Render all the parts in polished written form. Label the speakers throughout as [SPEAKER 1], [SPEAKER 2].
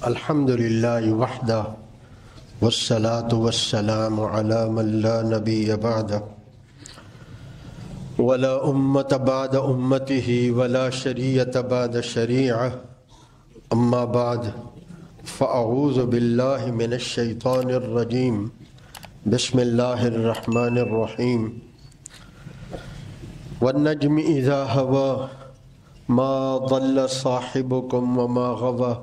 [SPEAKER 1] الحمد لله وحده والصلاة والسلام على من لا نبي بعده ولا أمة بعد أمته ولا شريعة بعد شريعة. أما بعد فأعوذ بالله من الشيطان الرجيم. بسم الله الرحمن الرحيم. والنجم إذا هوى ما ضل صاحبكم وما غوى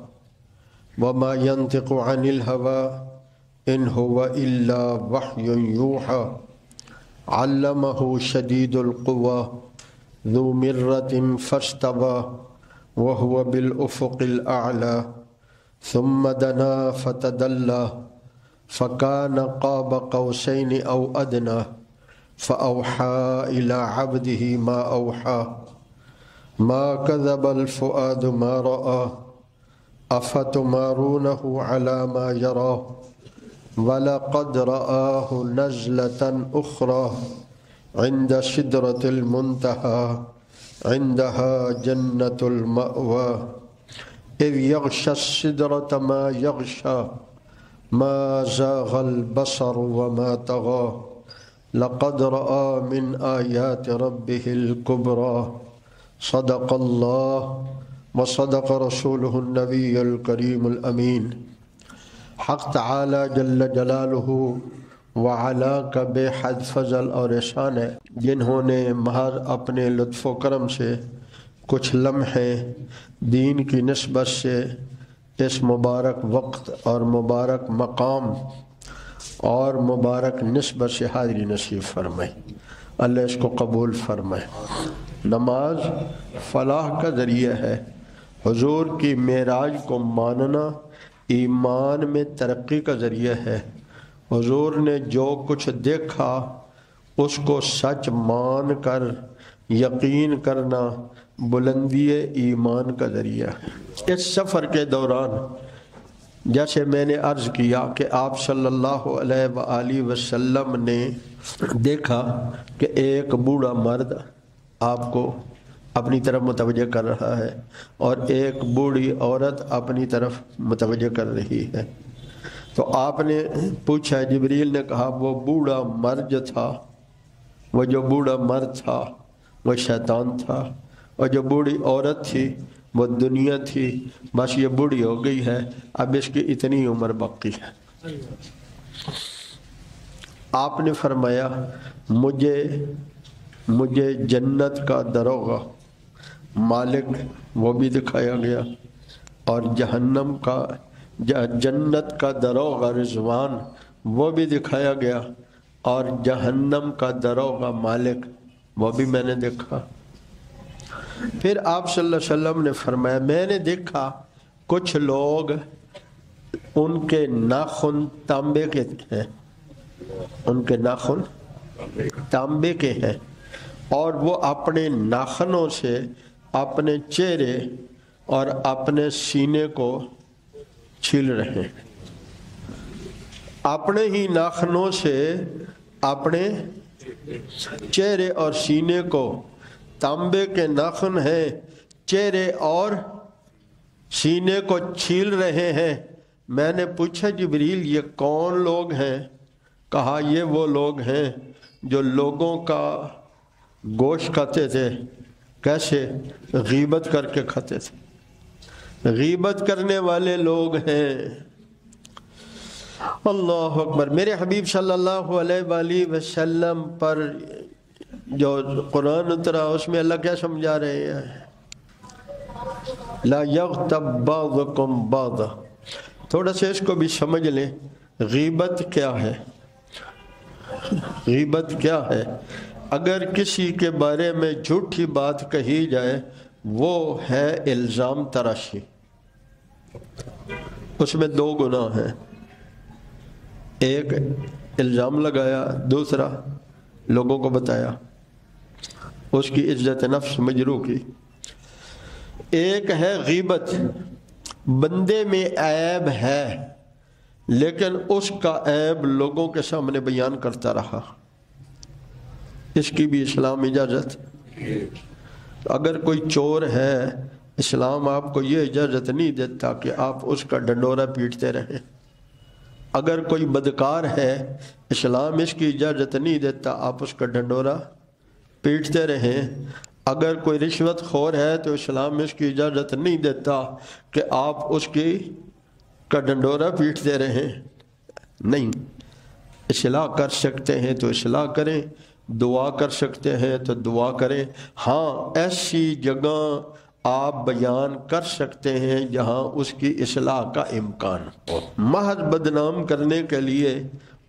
[SPEAKER 1] وما ينطق عن الهوى إن هو إلا وحي يوحى. علمه شديد القوى ذو مرة فاستوى وهو بالأفق الأعلى ثم دنا فتدلى فكان قاب قوسين أو أدنى فأوحى إلى عبده ما أوحى. ما كذب الفؤاد ما رأى أفتمارونه على ما يرى ولقد رآه نزلة أخرى عند سدرة المنتهى عندها جنة المأوى. إذ يغشى السدرة ما يغشى ما زاغ البصر وما طغى لقد رأى من آيات ربه الكبرى. صدق الله وصدق رسوله النبي الكريم الأمين. حق تعالی جل جلالہ وعلا کا بے حد فضل اور احسان ہے جنہوں نے محض اپنے لطف و کرم سے کچھ لمحے دین کی نسبت سے اس مبارک وقت اور مبارک مقام اور مبارک نسبت سے حاضری نصیب فرمائے. اللہ اس کو قبول فرمائے. نماز فلاح کا ذریعہ ہے. حضور کی معراج کو ماننا ایمان میں ترقی کا ذریعہ ہے. حضور نے جو کچھ دیکھا اس کو سچ مان کر یقین کرنا بلندی ایمان کا ذریعہ ہے. اس سفر کے دوران جیسے میں نے عرض کیا کہ آپ صلی اللہ علیہ وآلہ وسلم نے دیکھا کہ ایک بوڑھا مرد آپ کو اپنی طرف متوجہ کر رہا ہے اور ایک بوڑھی عورت اپنی طرف متوجہ کر رہی ہے. تو آپ نے پوچھا، جبریل نے کہا وہ بوڑھا مرد جو تھا، وہ جو بوڑھا مرد تھا وہ شیطان تھا، اور جو بوڑھی عورت تھی وہ دنیا تھی. بس یہ بوڑھی ہو گئی ہے، اب اس کی اتنی عمر باقی ہے. آپ نے فرمایا مجھے جنت کا دروغہ مالک وہ بھی دکھایا گیا اور جنت کا دروغہ رضوان وہ بھی دکھایا گیا اور جہنم کا دروغہ مالک وہ بھی میں نے دیکھا. پھر آپ صلی اللہ علیہ وسلم نے فرمایا میں نے دیکھا کچھ لوگ ان کے ناخن تانبے کے ہیں، ان کے ناخن تانبے کے ہیں اور وہ اپنے ناخنوں سے اپنے چہرے اور اپنے سینے کو چھیل رہے ہیں. اپنے ہی ناخنوں سے اپنے چہرے اور سینے کو، تانبے کے ناخن ہیں، چہرے اور سینے کو چھیل رہے ہیں. میں نے پوچھا جبریل یہ کون لوگ ہیں؟ کہا یہ وہ لوگ ہیں جو لوگوں کا گوشت کھاتے تھے. کیسے؟ غیبت کر کے کھاتے تھے. غیبت کرنے والے لوگ ہیں. اللہ اکبر. میرے حبیب صلی اللہ علیہ وآلہ وسلم پر جو قرآن اترا اس میں اللہ کیا سمجھا رہے ہیں؟ لا یغتب بعضکم بعضا. تھوڑا سا اس کو بھی سمجھ لیں. غیبت کیا ہے؟ غیبت کیا ہے؟ اگر کسی کے بارے میں جھوٹی بات کہی جائے وہ ہے الزام تراشی. اس میں دو گناہ ہیں. ایک الزام لگایا، دوسرا لوگوں کو بتایا، اس کی عزت نفس مجروح کی. ایک ہے غیبت، بندے میں عیب ہے لیکن اس کا عیب لوگوں کے سامنے بیان کرتا رہا. اس کی بھی اسلام اجازت. اگر کوئی چور ہے اسلام آپ کو یہ اجازت نہیں دیتا کہ آپ اس کا ڈنڈورا پیٹتے رہیں۔ اگر کوئی بدکار ہے اسلام اس کی اجازت نہیں دیتا آپ اس کا ڈنڈورا پیٹتے رہیں۔ اگر کوئی رشوت خور ہے تو اسلام اس کی اجازت نہیں دیتا کہ آپ اس کا ڈنڈورا پیٹتے رہیں۔ نہیں، اصلاح کر سکتے ہیں تو اصلاح کریں، دعا کر سکتے ہیں تو دعا کریں۔ ہاں، ایسی جگہ آپ بیان کر سکتے ہیں جہاں اس کی اصلاح کا امکان ہو۔ محض بدنام کرنے کے لیے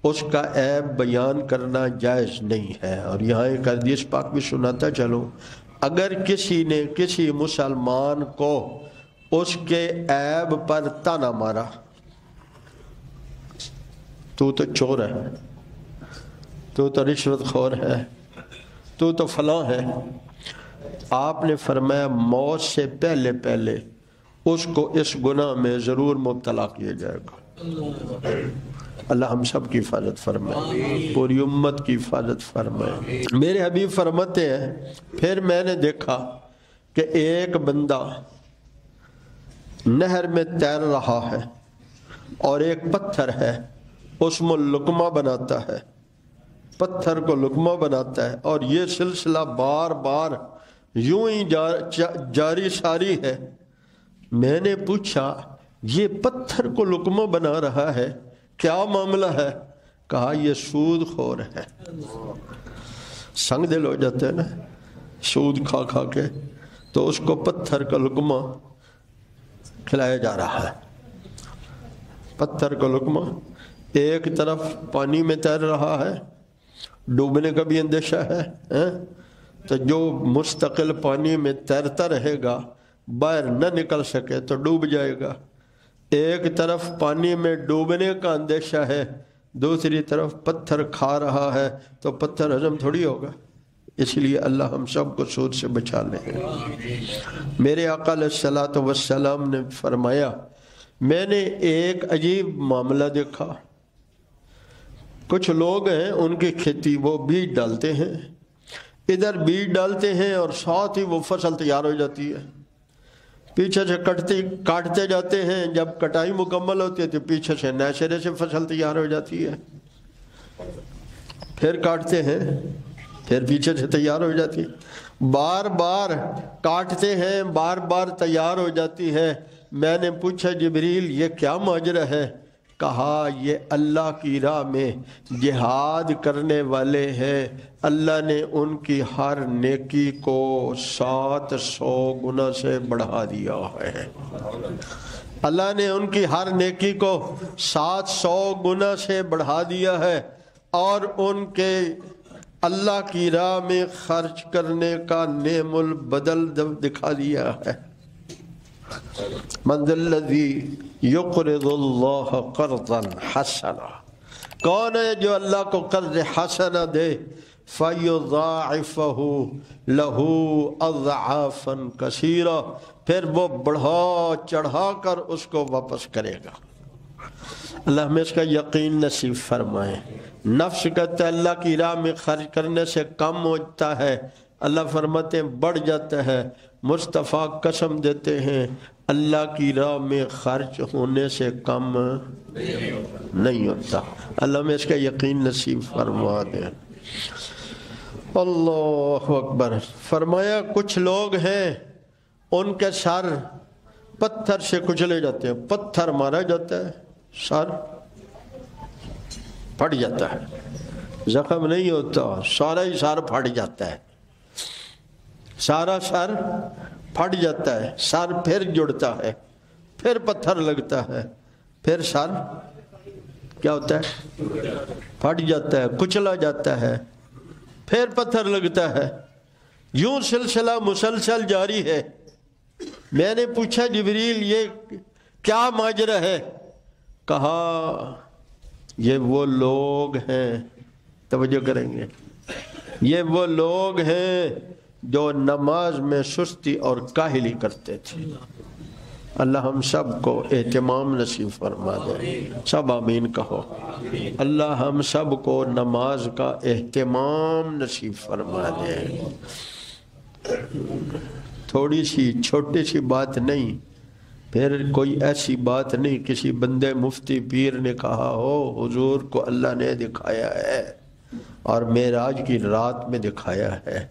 [SPEAKER 1] اس کا عیب بیان کرنا جائز نہیں ہے۔ اور یہاں ایک حدیث پاک بھی سناتا چلو، اگر کسی نے کسی مسلمان کو اس کے عیب پر تانا مارا، تو چور ہے، تو رشوت خور ہے، تو فلاں ہے، آپ نے فرمایا موت سے پہلے پہلے اس کو اس گناہ میں ضرور مبتلا کیا جائے گا۔ اللہ ہم سب کی حفاظت فرمائے، پوری امت کی حفاظت فرمائے۔ میرے حبیب فرماتے ہیں پھر میں نے دیکھا کہ ایک بندہ نہر میں تیر رہا ہے اور ایک پتھر ہے، اس میں لقمہ بناتا ہے، پتھر کو لقمہ بناتا ہے، اور یہ سلسلہ بار بار یوں ہی جاری ساری ہے۔ میں نے پوچھا یہ پتھر کو لقمہ بنا رہا ہے، کیا معاملہ ہے؟ کہا یہ سود خور ہے۔ سنگ دل ہو جاتے ہیں نا سود کھا کھا کے، تو اس کو پتھر کا لقمہ کھلایا جا رہا ہے۔ پتھر کا لقمہ ایک طرف پانی میں تیر رہا ہے، ڈوبنے کا بھی اندیشہ ہے، تو جو مستقل پانی میں تیرتا رہے گا باہر نہ نکل سکے تو ڈوب جائے گا۔ ایک طرف پانی میں ڈوبنے کا اندیشہ ہے، دوسری طرف پتھر کھا رہا ہے، تو پتھر ہضم تھوڑی ہوگا۔ اس لیے اللہ ہم سب کو سود سے بچا لے۔ میرے آقا علیہ الصلوۃ والسلام نے فرمایا میں نے ایک عجیب معاملہ دیکھا، کچھ لوگ ہیں ان کی کھیتی وہ بیج ڈالتے ہیں، ادھر بیج ڈالتے ہیں اور ساتھ ہی وہ فصل تیار ہو جاتی ہے، پیچھے سے کاٹتے جاتے ہیں، جب کٹائی مکمل ہوتی ہے تو پیچھے سے نئے سرے سے فصل تیار ہو جاتی ہے، پھر کاٹتے ہیں، پھر پیچھے سے تیار ہو جاتی ہے، بار بار کاٹتے ہیں، بار بار تیار ہو جاتی ہے۔ میں نے پوچھا جبریل یہ کیا ماجرا ہے؟ کہا یہ اللہ کی راہ میں جہاد کرنے والے ہیں، اللہ نے ان کی ہر نیکی کو 700 گنا سے بڑھا دیا ہے۔ اللہ نے ان کی ہر نیکی کو 700 گنا سے بڑھا دیا ہے، اور ان کے اللہ کی راہ میں خرچ کرنے کا نعم البدل دکھا دیا ہے۔ من ذا الذی یقرض اللہ قرضا حسنا، کون ہے جو اللہ کو قرض حسنا دے؟ فَيُضَاعِفَهُ لَهُ أَضْعَافًا كَثِيرًا، پھر وہ بڑھا چڑھا کر اس کو واپس کرے گا۔ اللہ ہمیں اس کا یقین نصیب فرمائے۔ نفس کہتا ہے اللہ کی راہ میں خرچ کرنے سے کم ہوتا ہے، اللہ فرماتے ہیں بڑھ جاتا ہے۔ مصطفیٰ قسم دیتے ہیں اللہ کی راہ میں خرچ ہونے سے کم نہیں ہوتا۔ اللہ میں اس کا یقین نصیب فرما دے۔ اللہ اکبر۔ فرمایا کچھ لوگ ہیں ان کے سر پتھر سے کچلے جاتے ہیں، پتھر مارا جاتا ہے، سر پھٹ جاتا ہے، زخم نہیں ہوتا، سارا ہی سر پھٹ جاتا ہے، سارا سر پھٹ جاتا ہے، سر پھر جڑتا ہے، پھر پتھر لگتا ہے، پھر سر کیا ہوتا ہے؟ پھٹ جاتا ہے، کچلا جاتا ہے، پھر پتھر لگتا ہے، یوں سلسلہ مسلسل جاری ہے۔ میں نے پوچھا جبریل یہ کیا ماجرا ہے؟ کہا یہ وہ لوگ ہیں، توجہ کریں گے، یہ وہ لوگ ہیں جو نماز میں سستی اور کاہلی کرتے تھے۔ اللہ ہم سب کو اہتمام نصیب فرما دے، سب آمین کہو۔ اللہ ہم سب کو نماز کا اہتمام نصیب فرما دے۔ تھوڑی سی چھوٹی سی بات نہیں، پھر کوئی ایسی بات نہیں کسی بندے مفتی پیر نے کہا ہو حضور کو اللہ نے دکھایا ہے اور معراج کی رات میں دکھایا ہے۔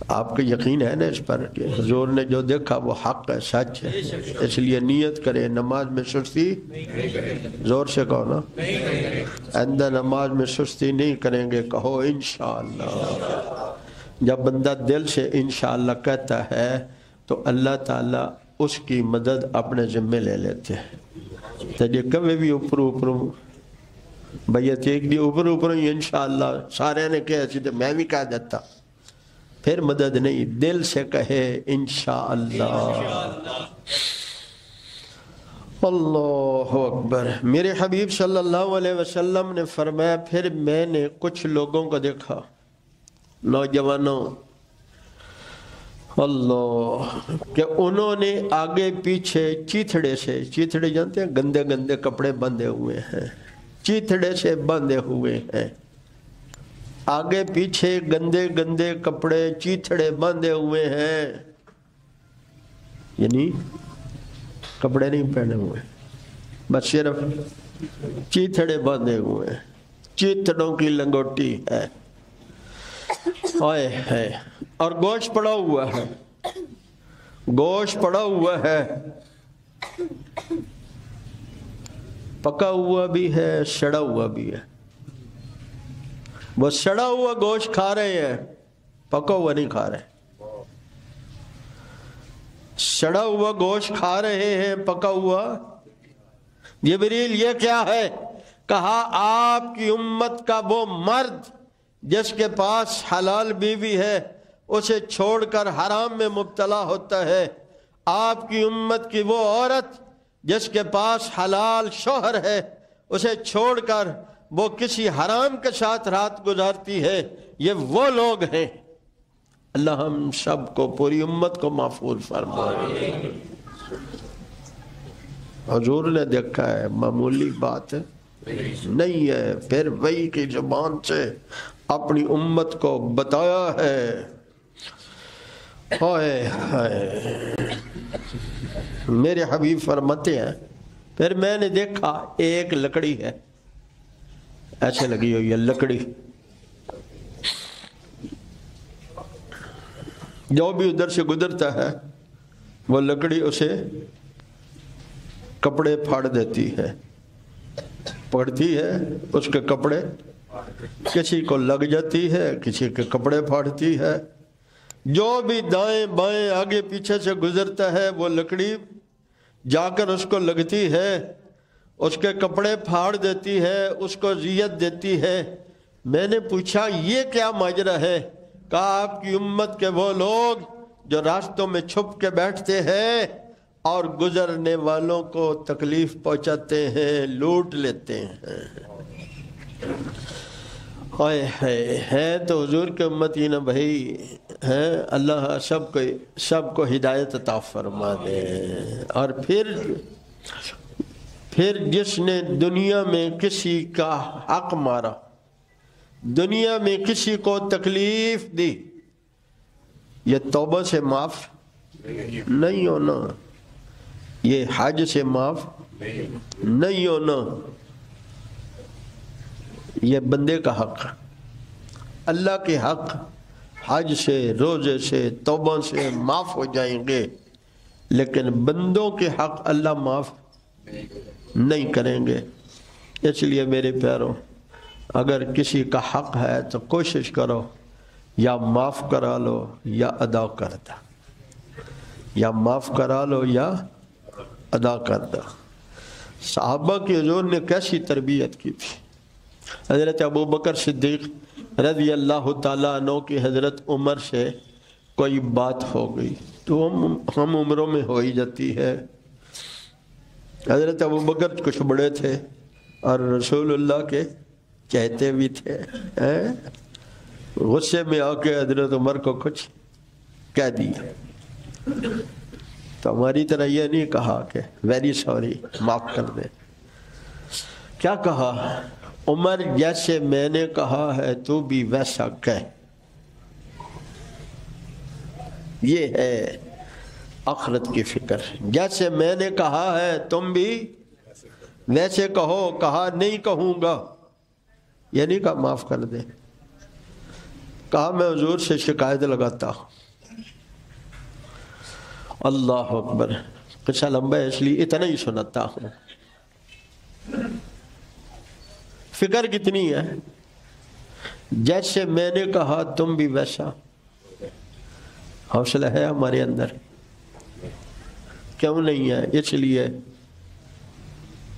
[SPEAKER 1] آپ کا یقین ہے نا اس پر کہ حضور نے جو دیکھا وہ حق ہے، سچ ہے، اس لیے نیت کریں نماز میں سستی، زور سے کہو نا، آئندہ نماز میں سستی نہیں کریں گے، کہو انشاءاللہ۔ جب بندہ دل سے انشاءاللہ کہتا ہے تو اللہ تعالیٰ اس کی مدد اپنے ذمہ لے لیتے ہیں۔ تو یہ کبھی بھی اوپر بیعت ایک دی اوپر ہی انشاءاللہ سارے نے کہا سی تو میں بھی کہہ دیتا، پھر مدد نہیں، دل سے کہے انشاءاللہ۔ اللہ اکبر۔ میرے حبیب صلی اللہ علیہ وسلم نے فرمایا پھر میں نے کچھ لوگوں کو دیکھا، نوجوانوں، اللہ، کہ انہوں نے آگے پیچھے چیتھڑے سے، چیتھڑے جانتے ہیں گندے گندے کپڑے بندھے ہوئے ہیں، چیتھڑے سے بندھے ہوئے ہیں، آگے پیچھے گندے گندے کپڑے چیتھڑے باندھے ہوئے ہیں، یعنی کپڑے نہیں پہنے ہوئے، بس صرف چیتھڑے باندھے ہوئے ہیں، چیتھڑوں کی لنگوٹی ہے، ہے، اور گوشت پڑا ہوا ہے، گوشت پڑا ہوا ہے، پکا ہوا بھی ہے، سڑا ہوا بھی ہے۔ وہ سڑا ہوا گوشت کھا رہے ہیں، پکا ہوا نہیں کھا رہے، سڑا ہوا گوشت کھا رہے ہیں، پکا ہوا۔ جبریل یہ کیا ہے؟ کہا آپ کی امت کا وہ مرد جس کے پاس حلال بیوی ہے اسے چھوڑ کر حرام میں مبتلا ہوتا ہے، آپ کی امت کی وہ عورت جس کے پاس حلال شوہر ہے اسے چھوڑ کر وہ کسی حرام کے ساتھ رات گزارتی ہے، یہ وہ لوگ ہیں۔ اللہ ہم سب کو، پوری امت کو محفوظ فرمائے۔ حضور نے دیکھا ہے، معمولی بات نہیں ہے، پھر وحی کی زبان سے اپنی امت کو بتایا ہے۔ ہائے ہائے، میرے حبیب فرماتے ہیں پھر میں نے دیکھا ایک لکڑی ہے، ایسے لگی ہوئی ہے لکڑی، جو بھی ادھر سے گزرتا ہے وہ لکڑی اسے کپڑے پھاڑ دیتی ہے، پڑتی ہے، اس کے کپڑے کسی کو لگ جاتی ہے، کسی کے کپڑے پھاڑتی ہے، جو بھی دائیں بائیں آگے پیچھے سے گزرتا ہے وہ لکڑی جا کر اس کو لگتی ہے، اس کے کپڑے پھاڑ دیتی ہے، اس کو اذیت دیتی ہے۔ میں نے پوچھا یہ کیا ماجرا ہے؟ کہا آپ کی امت کے وہ لوگ جو راستوں میں چھپ کے بیٹھتے ہیں اور گزرنے والوں کو تکلیف پہنچاتے ہیں، لوٹ لیتے ہیں۔ ہائے ہائے، ہے تو حضور کے امتی نا بھائی، ہیں، اللہ سب کو ہدایت عطا فرما دے۔ اور پھر جس نے دنیا میں کسی کا حق مارا، دنیا میں کسی کو تکلیف دی، یہ توبہ سے معاف نہیں ہونا، یہ حج سے معاف نہیں ہونا، یہ بندے کا حق، اللہ کے حق حج سے، روزے سے، توبہ سے معاف ہو جائیں گے، لیکن بندوں کے حق اللہ معاف نہیں کریں گے۔ اس لیے میرے پیاروں، اگر کسی کا حق ہے تو کوشش کرو یا معاف کرا لو یا ادا کر دو، یا معاف کرا لو یا ادا کر دو۔ صحابہ کی حضور نے کیسی تربیت کی تھی۔ حضرت ابو بکر صدیق رضی اللہ تعالیٰ عنہ کی حضرت عمر سے کوئی بات ہو گئی تو ہم عمروں میں ہو ہی جاتی ہے۔ حضرت ابو بکر کچھ بڑے تھے اور رسول اللہ کے چہتے بھی تھے، غصے میں آ کے حضرت عمر کو کچھ کہہ دیا تو ہماری طرح یہ نہیں کہا کہ ویری سوری، معاف کر دیں۔ کیا کہا؟ عمر جیسے میں نے کہا ہے تو بھی ویسا کہہ۔ یہ ہے آخرت کی فکر. جیسے میں نے کہا ہے تم بھی ویسے کہو، کہا نہیں کہوں گا، یہ نہیں کہا معاف کر دے، کہا میں حضور سے شکایت لگاتا ہوں. اللہ اکبر. قصہ لمبا ہے اس لیے اتنا ہی سناتا ہوں. فکر کتنی ہے. جیسے میں نے کہا تم بھی ویسا. حوصلہ ہے ہمارے اندر؟ کیوں نہیں ہے؟ اس لیے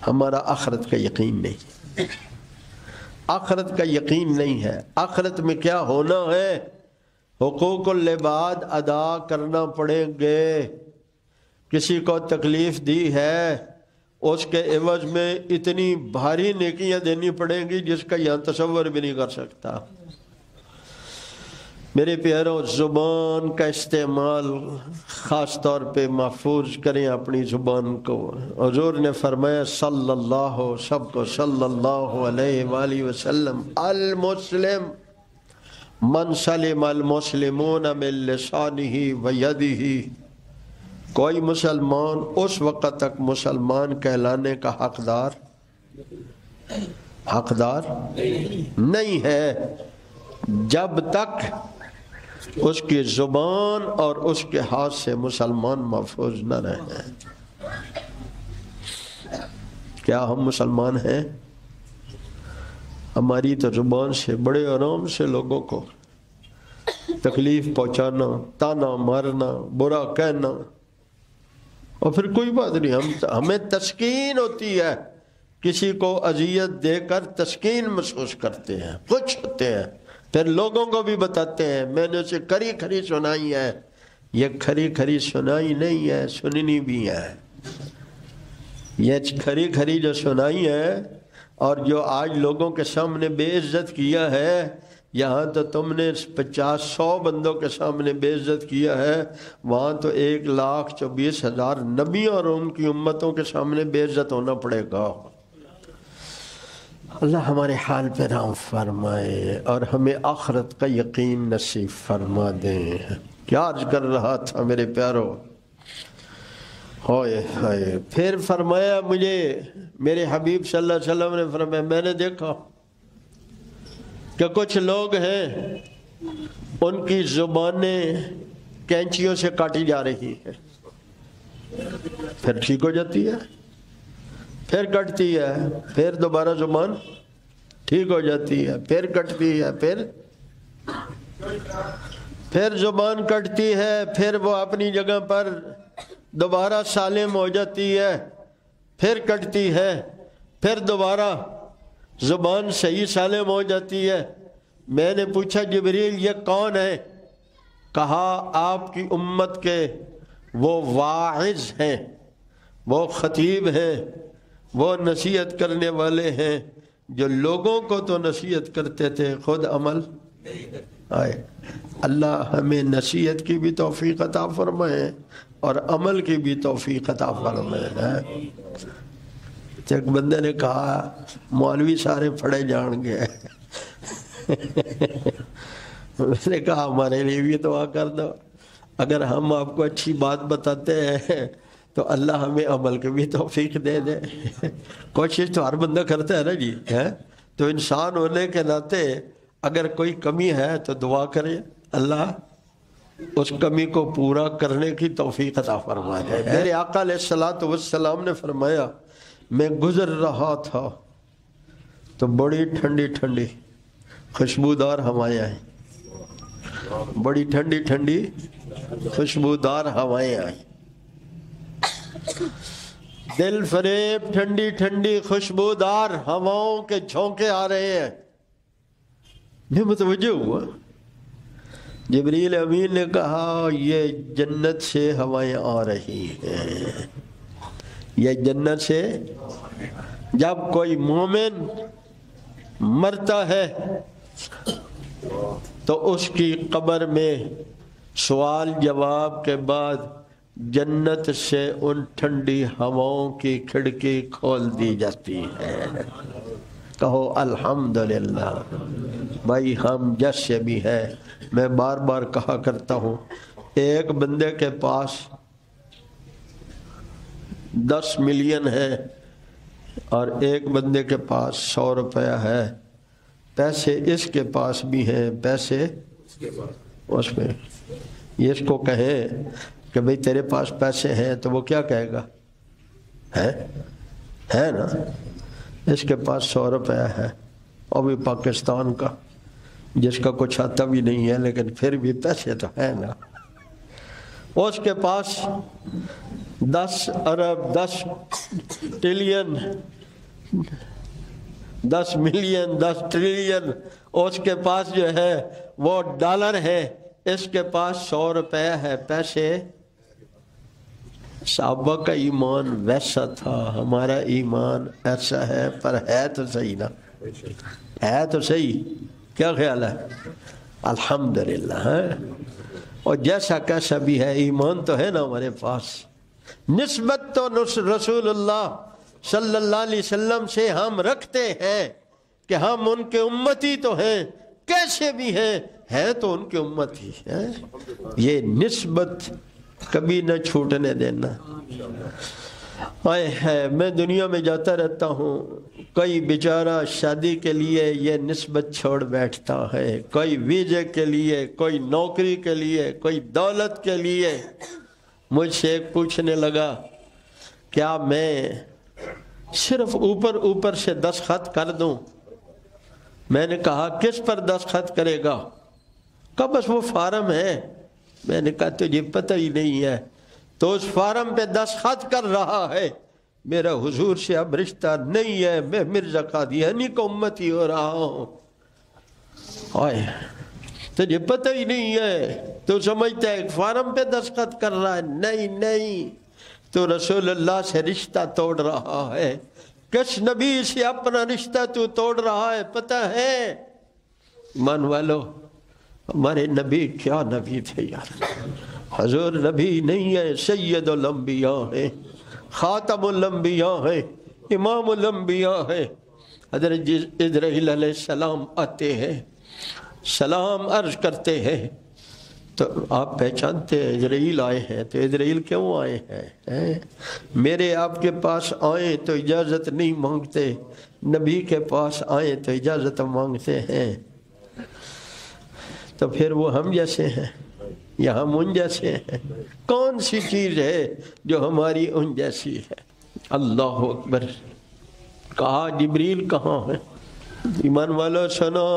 [SPEAKER 1] ہمارا آخرت کا یقین نہیں. آخرت کا یقین نہیں ہے. آخرت میں کیا ہونا ہے؟ حقوق العباد ادا کرنا پڑیں گے. کسی کو تکلیف دی ہے اس کے عوض میں اتنی بھاری نیکیاں دینی پڑیں گی جس کا یہاں تصور بھی نہیں کر سکتا. میرے پیاروں، زبان کا استعمال خاص طور پہ محفوظ کریں اپنی زبان کو. حضور نے فرمایا صلی اللہ سب کو صلی اللہ علیہ وآلہ وسلم، المسلم من سلم المسلمون من لسانہ ویدہ. کوئی مسلمان اس وقت تک مسلمان کہلانے کا حقدار نہیں ہے جب تک اس کی زبان اور اس کے ہاتھ سے مسلمان محفوظ نہ رہے. کیا ہم مسلمان ہیں؟ ہماری تو زبان سے بڑے آرام سے لوگوں کو تکلیف پہنچانا، تانا مارنا، برا کہنا، اور پھر کوئی بات نہیں. ہمیں تسکین ہوتی ہے، کسی کو اذیت دے کر تسکین محسوس کرتے ہیں، خوش ہوتے ہیں، پھر لوگوں کو بھی بتاتے ہیں میں نے اسے کھری کھری سنائی ہے. یہ کھری کھری سنائی نہیں ہے، سننی بھی ہے. یہ کھری کھری جو سنائی ہے اور جو آج لوگوں کے سامنے بے عزت کیا ہے، یہاں تو تم نے 50-100 بندوں کے سامنے بے عزت کیا ہے، وہاں تو 1,24,000 نبیوں اور ان کی امتوں کے سامنے بے عزت ہونا پڑے گا. اللہ ہمارے حال پہ رحم فرمائے اور ہمیں آخرت کا یقین نصیب فرما دیں. کیا عرض کر رہا تھا میرے پیارو؟ ہوئے ہوئے. پھر فرمایا مجھے میرے حبیب صلی اللہ علیہ وسلم نے فرمایا میں نے دیکھا کہ کچھ لوگ ہیں ان کی زبانیں کینچیوں سے کاٹی جا رہی ہیں، پھر ٹھیک ہو جاتی ہے، پھر کٹتی ہے، پھر دوبارہ زبان ٹھیک ہو جاتی ہے، پھر کٹتی ہے، پھر زبان کٹتی ہے، پھر وہ اپنی جگہ پر دوبارہ سالم ہو جاتی ہے، پھر کٹتی ہے، پھر دوبارہ زبان صحیح سالم ہو جاتی ہے. میں نے پوچھا جبریل یہ کون ہے؟ کہا آپ کی امت کے وہ واعظ ہیں، وہ خطیب ہیں، وہ نصیحت کرنے والے ہیں جو لوگوں کو تو نصیحت کرتے تھے، خود عمل آئے. اللہ ہمیں نصیحت کی بھی توفیق عطا فرمائے اور عمل کی بھی توفیق عطا فرمائے. ایک بندے نے کہا مولوی سارے پڑھے جان گے. اس نے کہا ہمارے لیے بھی دعا کر دو. اگر ہم آپ کو اچھی بات بتاتے ہیں تو اللہ ہمیں عمل کی بھی توفیق دے دے. کوشش تو ہر بندہ کرتا ہے نا جی، تو انسان ہونے کے ناطے اگر کوئی کمی ہے تو دعا کرے اللہ اس کمی کو پورا کرنے کی توفیق عطا فرما دے. میرے آقا علیہ الصلوۃ والسلام نے فرمایا میں گزر رہا تھا تو بڑی ٹھنڈی ٹھنڈی خوشبودار ہوائیں آئیں، بڑی ٹھنڈی ٹھنڈی خوشبودار ہوائیں آئیں، دل فریب ٹھنڈی ٹھنڈی خوشبودار ہواؤں کے جھونکے آ رہے ہیں. میں متوجہ ہوا. جبریل امین نے کہا یہ جنت سے ہوائیں آ رہی ہیں، یہ جنت سے. جب کوئی مومن مرتا ہے تو اس کی قبر میں سوال جواب کے بعد جنت سے ان ٹھنڈی ہواؤں کی کھڑکی کھول دی جاتی ہے. کہو الحمدللہ. بھائی ہم جس سے بھی ہے، میں بار بار کہا کرتا ہوں ایک بندے کے پاس 10 ملین ہے اور ایک بندے کے پاس 100 روپیہ ہے، پیسے اس کے پاس بھی ہیں، پیسے اس میں، یہ اس کو کہے کہ بھئی تیرے پاس پیسے ہیں تو وہ کیا کہے گا؟ ہے نا، اس کے پاس 100 روپیہ ہے، اور بھی پاکستان کا جس کا کچھ آتا بھی نہیں ہے لیکن پھر بھی پیسے تو ہے نا، اس کے پاس 10 ارب 10 ٹریلین 10 ملین 10 ٹریلین اس کے پاس جو ہے وہ ڈالر ہے، اس کے پاس 100 روپے ہے، پیسے۔ صحابہ کا ایمان ویسا تھا، ہمارا ایمان ایسا ہے، پر ہے تو صحیح نا، ہے تو صحیح، کیا خیال ہے؟ الحمدللہ ہے، اور جیسا کیسا بھی ہے ایمان تو ہے نا ہمارے پاس۔ نسبت تو رسول اللہ صلی اللہ علیہ وسلم سے ہم رکھتے ہیں کہ ہم ان کے امتی تو ہیں، کیسے بھی ہیں تو ان کے امتی ہیں، یہ نسبت کبھی نہ چھوٹنے دینا۔ میں دنیا میں جاتا رہتا ہوں، کوئی بیچارہ شادی کے لیے یہ نسبت چھوڑ بیٹھتا ہے، کوئی ویزے کے لیے، کوئی نوکری کے لیے، کوئی دولت کے لیے۔ مجھ سے ایک پوچھنے لگا کیا میں صرف اوپر سے دستخط کر دوں؟ میں نے کہا کس پر دستخط کرے گا؟ کہا بس وہ فارم ہے۔ میں نے کہا تجھے پتہ ہی نہیں ہے، تو اس فارم پہ دستخط کر رہا ہے، میرا حضور سے اب رشتہ نہیں ہے، میں مرزا قادیانی کا امتی ہو رہا ہوں۔ تجھے پتہ ہی نہیں ہے، تو سمجھتا ہے ایک فارم پہ دستخط کر رہا ہے، نہیں، تو رسول اللہ سے رشتہ توڑ رہا ہے۔ کس نبی سے اپنا رشتہ تو توڑ رہا ہے پتہ ہے؟ ایمان والو، ہمارے نبی کیا نبی تھے یار، حضور نبی نہیں ہے، سید الانبیاء ہے، خاتم الانبیاء ہے، امام الانبیاء ہے۔ حضرت جبرائیل علیہ السلام آتے ہیں، سلام عرض کرتے ہیں، تو آپ پہچانتے ہیں جبرائیل آئے ہیں، تو جبرائیل کیوں آئے ہیں؟ میرے آپ کے پاس آئیں تو اجازت نہیں مانگتے، نبی کے پاس آئیں تو اجازت مانگتے ہیں، تو پھر وہ ہم جیسے ہیں یا ہم ان جیسے ہیں؟ کون سی چیز ہے جو ہماری ان جیسی ہے؟ اللہ اکبر۔ کہا جبریل کہاں ہے؟ ایمان والو سنو،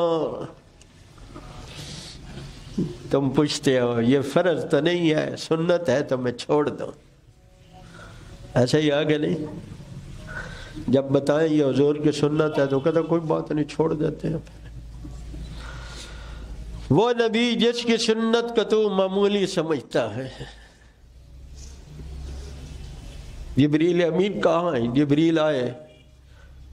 [SPEAKER 1] تم پوچھتے ہو یہ فرض تو نہیں ہے، سنت ہے تو میں چھوڑ دوں، ایسا ہی آگے نہیں؟ جب بتائیں یہ حضور کی سنت ہے تو کہتا کوئی بات نہیں، چھوڑ دیتے ہیں۔ وہ نبی جس کی سنت کو تو معمولی سمجھتا ہے۔ جبریل امین کہاں ہے؟ جبریل آئے،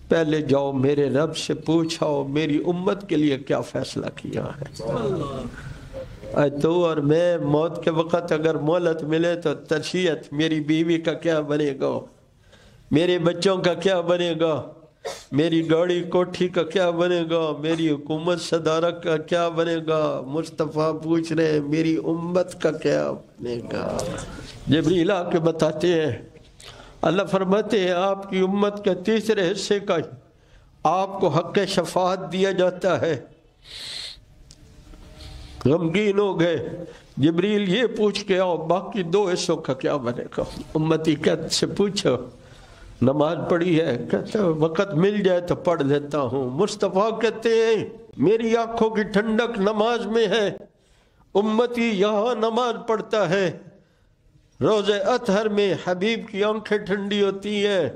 [SPEAKER 1] پہلے جاؤ میرے رب سے پوچھو میری امت کے لیے کیا فیصلہ کیا ہے۔ تو اور میں موت کے وقت اگر مہلت ملے تو ترشیت، میری بیوی کا کیا بنے گا، میرے بچوں کا کیا بنے گا، میری گاڑی کوٹھی کا کیا بنے گا، میری حکومت صدارت کا کیا بنے گا؟ مصطفیٰ پوچھ رہے ہیں میری امت کا کیا بنے گا؟ جبریل آ کے بتاتے ہیں، اللہ فرماتے ہیں آپ کی امت کے تیسرے حصے کا آپ کو حق شفاعت دیا جاتا ہے۔ غمگین ہو گئے، جبریل یہ پوچھ کے آؤ باقی 2 حصوں کا کیا بنے گا؟ امتی سے پوچھو نماز پڑھی ہے؟ کہتے ہیں وقت مل جائے تو پڑھ لیتا ہوں۔ مصطفیٰ کہتے ہیں میری آنکھوں کی ٹھنڈک نماز میں ہے، امتی یہاں نماز پڑھتا ہے، روز اطہر میں حبیب کی آنکھیں ٹھنڈی ہوتی ہیں،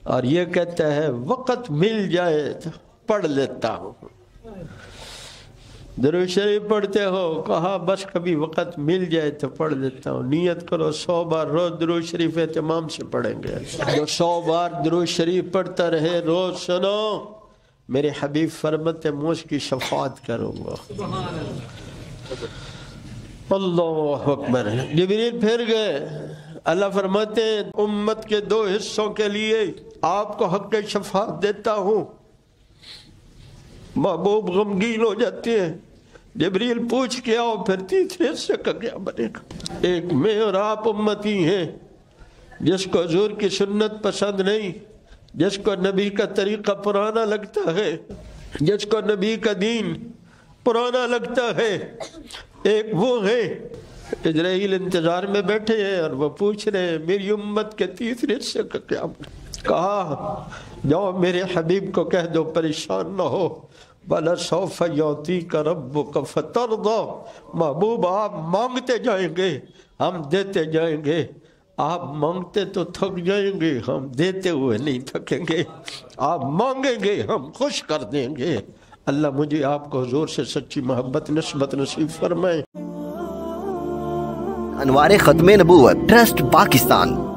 [SPEAKER 1] اور یہ کہتا ہے وقت مل جائے تو پڑھ لیتا ہوں۔ درود شریف پڑھتے ہو؟ کہا بس کبھی وقت مل جائے تو پڑھ لیتا ہوں۔ نیت کرو 100 بار روز درود شریف اہتمام سے پڑھیں گے، جو 100 بار درود شریف پڑھتا رہے روز، سنو میرے حبیب فرماتے ہیں اس کی شفاعت کروں گا۔ اللہ اکبر۔ جبریل پھر گئے، اللہ فرماتے ہیں امت کے 2 حصوں کے لیے آپ کو حق شفاعت دیتا ہوں۔ محبوب غمگین ہو جاتے ہیں، جبریل پوچھ کے آؤ پھر تیسرے حصے کا کیا بنے گا؟ ایک میں اور آپ امتی ہیں جس کو حضور کی سنت پسند نہیں، جس کو نبی کا طریقہ پرانا لگتا ہے، جس کو نبی کا دین پرانا لگتا ہے۔ ایک وہ ہے اسرائیل انتظار میں بیٹھے ہیں اور وہ پوچھ رہے ہیں میری امت کے تیسرے حصے کا کیا بنے؟ کہا جاؤ میرے حبیب کو کہہ دو پریشان نہ ہو، وَلَسَوْفَ يُعْطِيكَ رَبُّكَ فَتَرْضَىٰ، محبوب آپ مانگتے جائیں گے ہم دیتے جائیں گے۔ آپ مانگتے تو تھک جائیں گے، ہم دیتے ہوئے نہیں تھکیں گے۔ آپ مانگیں گے ہم خوش کر دیں گے۔ اللہ مجھے آپ کو حضور سے سچی محبت نسبت نصیب فرمائے۔
[SPEAKER 2] انوار ختم نبوت ٹرسٹ پاکستان